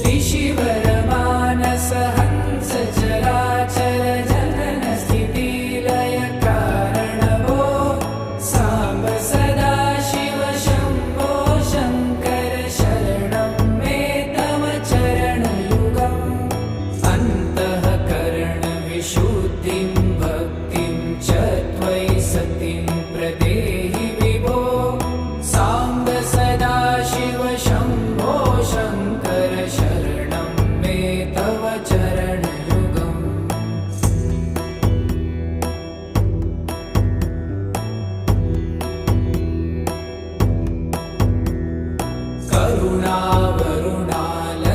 त्रिशिवरमानस हंस चराचर जनन स्थिति लय कारणभो साम्ब सदा शिव शम्भो शङ्कर शरणं मे तव चरणयुगम् अन्तःकरणविशुद्धिं भक्तिं च त्वयि सतिं प्रदेहि विभो साम्ब सदा शिव शम्भो शङ्कर शरणं मे तव चरणयुगम् करुणावरुणालय